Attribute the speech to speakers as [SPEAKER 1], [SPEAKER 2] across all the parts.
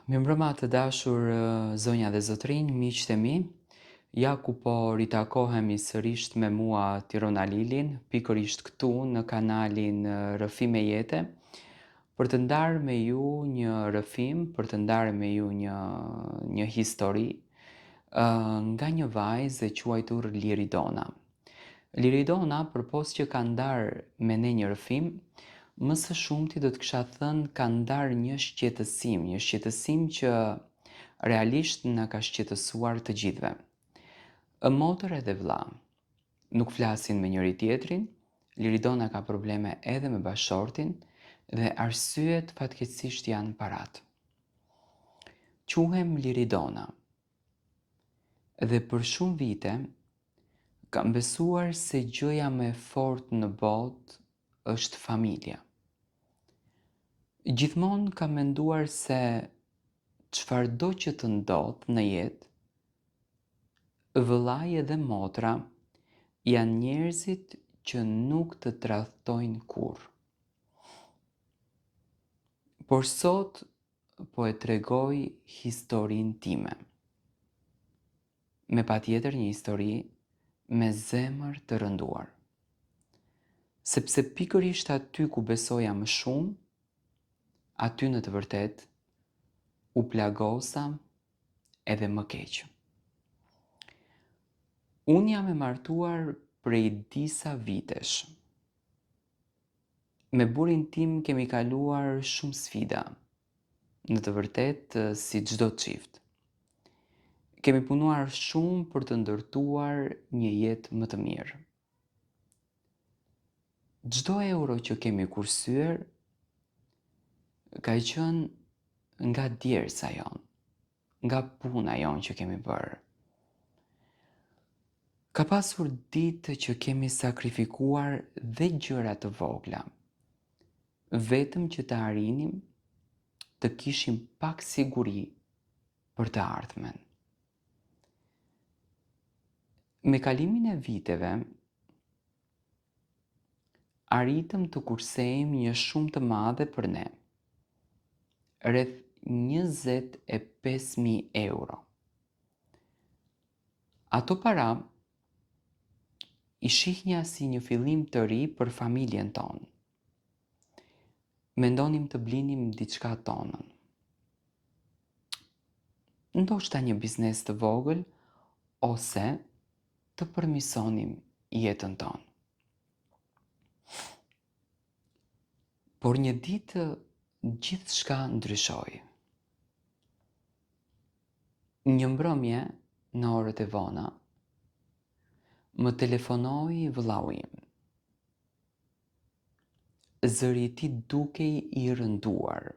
[SPEAKER 1] Mirëmbrëma të dashur zonja dhe zotrinj, miqtë e mi. Ja ku po ritakohemi sërish me mua Tirona Lilin, pikërisht këtu në kanalin Rrëfim e Jete, për të ndarë me ju një rrëfim, për të ndarë me ju një histori nga një vajzë e quajtur Liridona. Liridona, përpos që ka ndarë me ne një rrëfim, më së shumti do të kisha thënë ka ndarë një shqetësim që realisht na ka shqetësuar të gjithëve. Motër edhe vëlla nuk flasin me njëri tjetrin, Liridona ka probleme edhe me bashortin dhe arsyet fatkeqësisht janë parat. Quhem Liridona dhe për shumë vite kam besuar se gjëja më e fortë në botë është familja. Gjithmonë kam menduar se çfarëdo që të ndodh në jetë, vëllai edhe motra janë njerëzit që nuk të tradhtojnë kurrë. Por sot po e tregoj historinë time. Me patjetër një histori me zemër të rënduar. Sepse pikërisht aty ku besoja më shumë, aty në të vërtet u plagosa edhe më keq. Unë jam e martuar prej disa vitesh. Me burrin tim kemi kaluar shumë sfida, në të vërtet si çdo çift. Kemi punuar shumë për të ndërtuar një jetë më të mirë. Çdo euro që kemi kursyer ka qenë nga djersa jon, nga puna jon që kemi bërë. Ka pasur ditë që kemi sakrifikuar dhe gjëra të vogla, vetëm që të arrinim të kishim pak siguri për të ardhmen. Me kalimin e viteve, arritëm të kursejmë një shumë të madhe për ne, rreth 25.000 euro. Ato para i shihja si një fillim të ri për familjen tonë. Mendonim të blinim diçka tonën. Ndoshta një biznes të vogël ose të përmirësonim jetën tonë. Por një ditë gjithçka ndryshoi. Një mbrëmje në orët e vona më telefonoi vëllau im. Zëri i tij dukej i rënduar.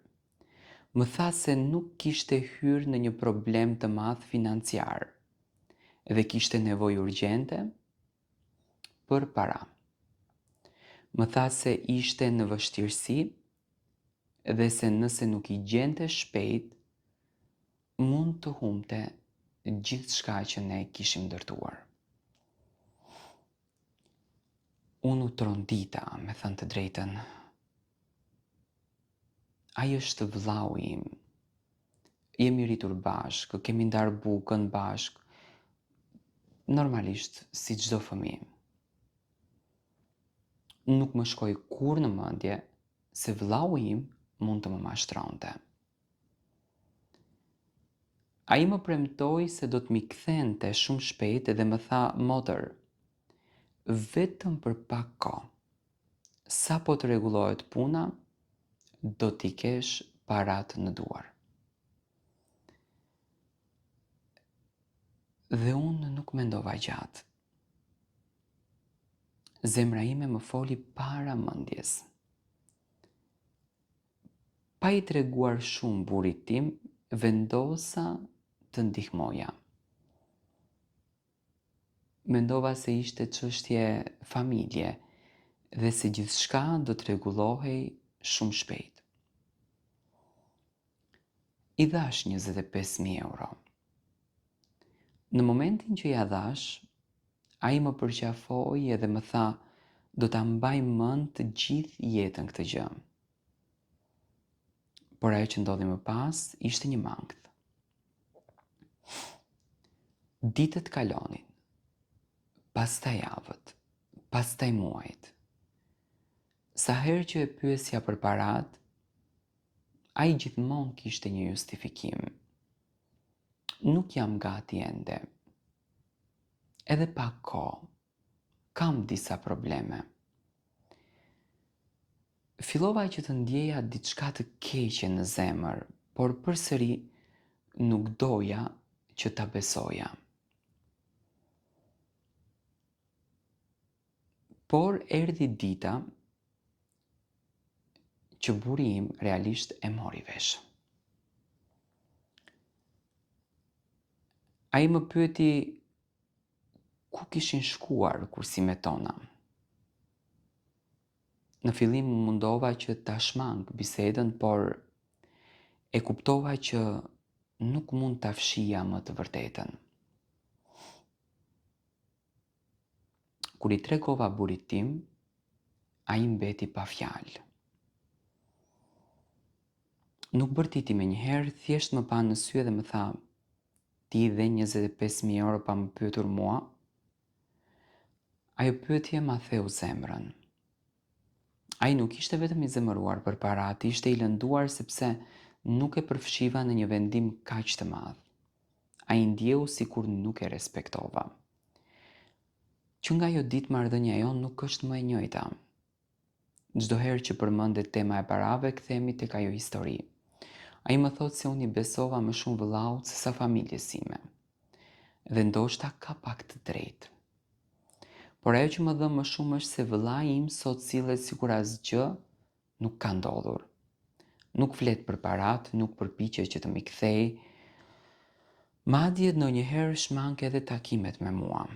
[SPEAKER 1] Më tha se nuk kishte hyrë në një problem të madh financiar dhe kishte nevojë urgjente për para. Më tha se ishte në vështirësi dhe se nëse nuk i gjente shpejt, mund të humbte gjithçka që ne kishim ndërtuar. Unë u trondita, me thënë të drejtën. Ai është vëllau im. Jemi rritur bashkë, kemi ndarë bukën bashkë, normalisht si çdo fëmijë. Nuk më shkoi kurrë në mendje se vëllau im mund të më mashtronte. Ai më premtoi se do të mi kthente shumë shpejt dhe më tha, motër, vetëm për pak kohë. Sa po të rregullohet puna, do t'i kesh parat në duar. Dhe unë nuk mendova gjatë. Zemra ime më foli para mendjes. Pa i treguar shumë burrit tim, vendosa të ndihmoja. Mendova se ishte çështje familje dhe se gjithçka do të rregullohej shumë shpejt. I dhash 25.000 euro. Në momentin që ja dhash, ai më përqafoi edhe më tha, do ta mbaj mend të gjithë jetën këtë gjë. por ajo që ndodhi më pas ishte një mangth. Ditët kalonin, pastaj javët, pastaj muajt. Sa herë që e pyesja për parat, ai gjithmonë kishte një justifikim. Nuk jam gati ende. Edhe pa kohë. Kam disa probleme. Fillova që të ndjeja diçka të keqe në zemër, por përsëri nuk doja që ta besoja. Por erdhi dita që burri im realisht e mori vesh. Ai më pyeti ku kishin shkuar kursimet tona. Në fillim mundova që ta shmang bisedën, por e kuptova që nuk mund ta fshija më të vërtetën. Kur i tregova burrit tim, ai mbeti pa fjalë. Nuk bërtiti me njëherë, thjesht më pa në sy dhe më tha, ti dhe 25.000 euro pa më pyetur mua? Ajo pyetje ma theu zemrën. Ai nuk ishte vetëm i zemëruar për parat, ishte i lënduar sepse nuk e përfshiva në një vendim kaq të madh. Ai ndjeu sikur nuk e respektova. Që nga ajo ditë marrëdhënia jonë nuk është më e njëjta. Çdo herë që përmendet tema e parave, kthehemi tek ajo histori. Ai më thotë se unë i besova më shumë vëllaut se sa familjes sime. Dhe ndoshta ka pak të drejtë. Por ajo që më dha më shumë është se vëllai im sot sillet sikur asgjë nuk ka ndodhur. Nuk flet për parat, nuk përpiqet që të mi kthej. Madje ndonjëherë shmang edhe takimet me mua.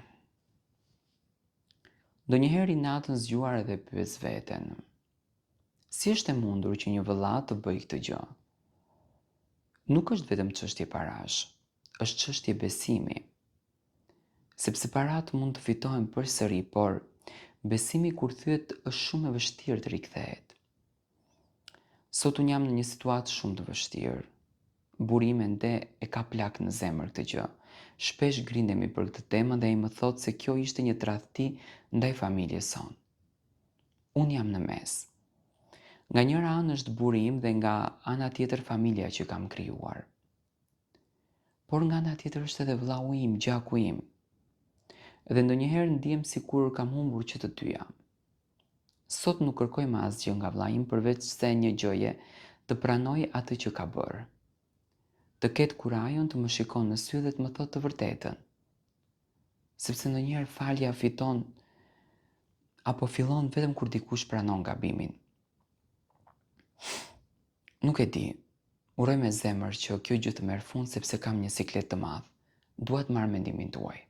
[SPEAKER 1] Ndonjëherë i natën zgjuar edhe pyes veten. Si është e mundur që një vëlla të bëjë këtë gjë? Nuk është vetëm çështje parash, është çështje besimi. Sepse parat mund të fitohen përsëri, por besimi kur thyet është shumë e vështirë të rikthehet. Sot unë jam në një situatë shumë të vështirë. Burri im ende e ka plak në zemër këtë gjë. Shpesh grindemi për këtë temë dhe ai më thotë se kjo ishte një tradhti ndaj familjes sonë. Unë jam në mes. Nga njëra anë është burri im dhe nga ana tjetër familja që kam krijuar. Por nga ana tjetër është edhe vllau im, gjaku im. Dhe ndonjëherë ndihem sikur kam humbur që të dyja. Sot nuk kërkoj më asgjë nga vllai im përveç se një gjëje, të pranoj atë që ka bërë. Të ketë kurajon të më shikon në sy dhe të më thotë të vërtetën. Sepse ndonjëherë falja fiton apo fillon vetëm kur dikush pranon gabimin. Nuk e di. Uroj me zemër që kjo gjë të merr fund sepse kam një siklet të madh. Dua të marr mendimin tuaj.